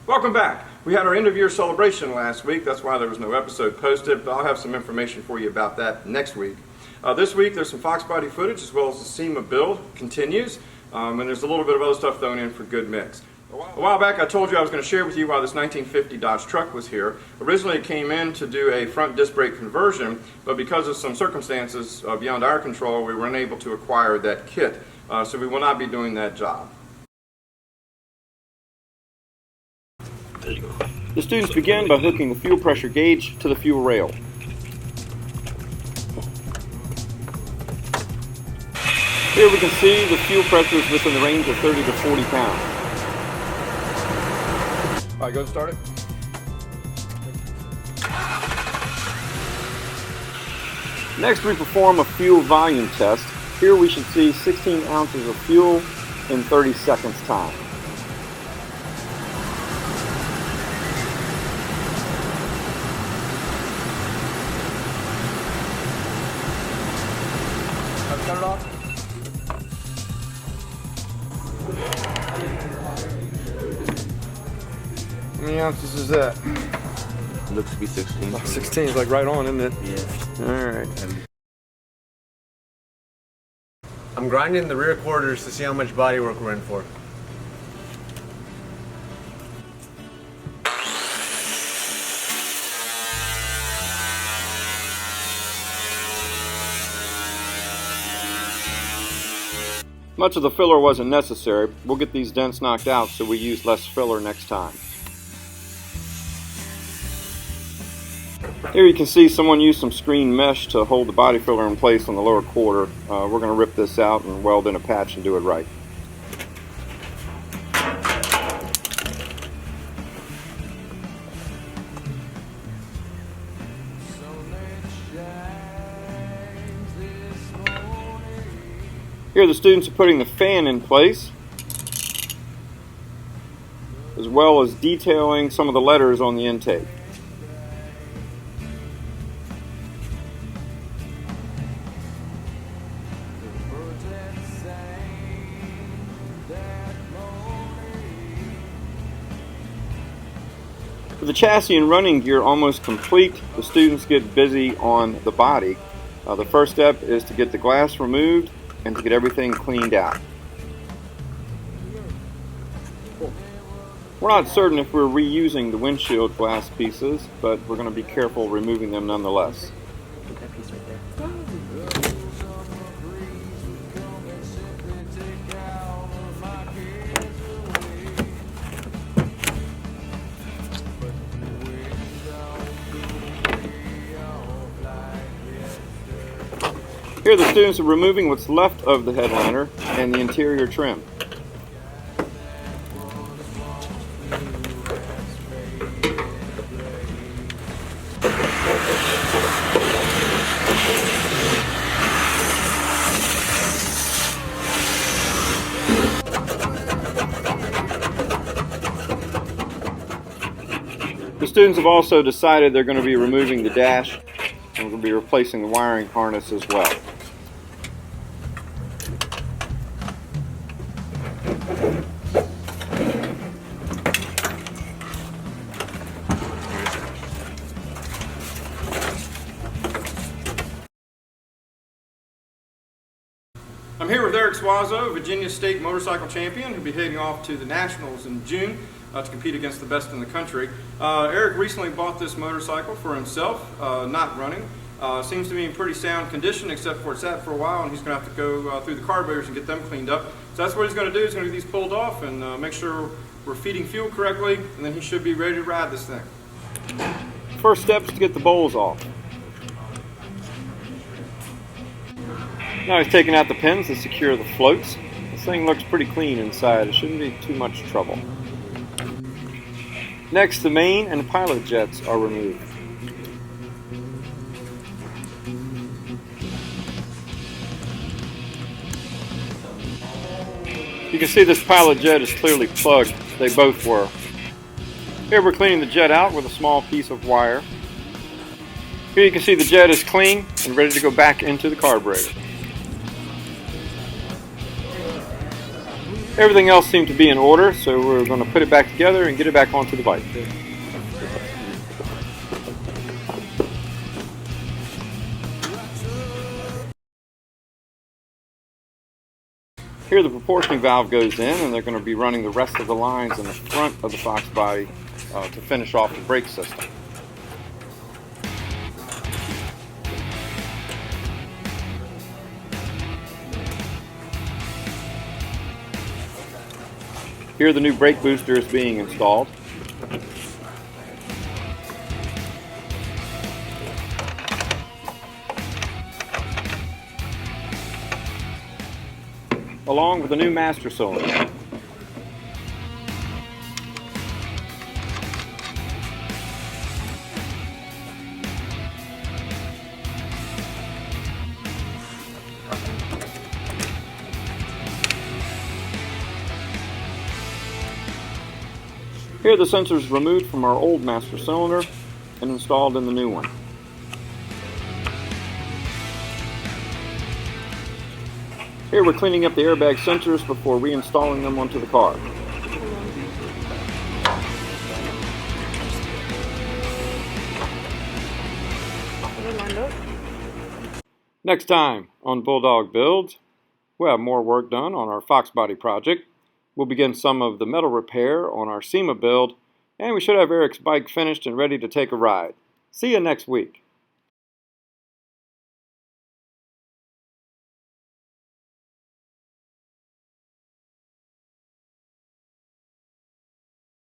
Welcome back. We had our end of year celebration last week. That's why there was no episode posted, but I'll have some information for you about that next week. This week there's some Foxbody footage as well as the SEMA build continues, and there's a little bit of other stuff thrown in for good mix. A while back I told you I was going to share with you why this 1950 Dodge truck was here. Originally it came in to do a front disc brake conversion, but because of some circumstances beyond our control, we were unable to acquire that kit. So we will not be doing that job. The students begin by hooking the fuel pressure gauge to the fuel rail. Here we can see the fuel pressure is within the range of 30 to 40 pounds. All right, go start it. Next we perform a fuel volume test. Here we should see 16 ounces of fuel in 30 seconds time. Cut it off. How many ounces is that? It looks to be 16. 16 is like right on, isn't it? Yeah. Alright. I'm grinding the rear quarters to see how much body work we're in for. Much of the filler wasn't necessary. We'll get these dents knocked out so we use less filler next time. Here you can see someone used some screen mesh to hold the body filler in place on the lower quarter. We're going to rip this out and weld in a patch and do it right. Here the students are putting the fan in place, as well as detailing some of the letters on the intake. With the chassis and running gear almost complete, the students get busy on the body. The first step is to get the glass removed and to get everything cleaned out. We're not certain if we're reusing the windshield glass pieces, but we're going to be careful removing them nonetheless. That piece right there. Here the students are removing what's left of the headliner and the interior trim. The students have also decided they're going to be removing the dash and we'll be replacing the wiring harness as well. I'm here with Eric Suazo, Virginia State motorcycle champion, who'll be heading off to the Nationals in June to compete against the best in the country. Eric recently bought this motorcycle for himself, not running. Seems to be in pretty sound condition, except for it sat for a while, and he's going to have to go through the carburetors and get them cleaned up. So that's what he's going to do. He's going to get these pulled off and make sure we're feeding fuel correctly, and then he should be ready to ride this thing. First step is to get the bowls off. Now he's taking out the pins to secure the floats. This thing looks pretty clean inside. It shouldn't be too much trouble. Next, the main and pilot jets are removed. You can see this pilot jet is clearly plugged. They both were. Here we're cleaning the jet out with a small piece of wire. Here you can see the jet is clean and ready to go back into the carburetor. Everything else seemed to be in order, so we're going to put it back together and get it back onto the bike. Here the proportioning valve goes in, and they're going to be running the rest of the lines in the front of the Foxbody to finish off the brake system. Here the new brake booster is being installed. Along with the new master cylinder. Here the sensors removed from our old master cylinder and installed in the new one. Here we're cleaning up the airbag sensors before reinstalling them onto the car. Next time on Bulldog Builds, we'll have more work done on our Foxbody project. We'll begin some of the metal repair on our SEMA build, and we should have Eric's bike finished and ready to take a ride. See you next week.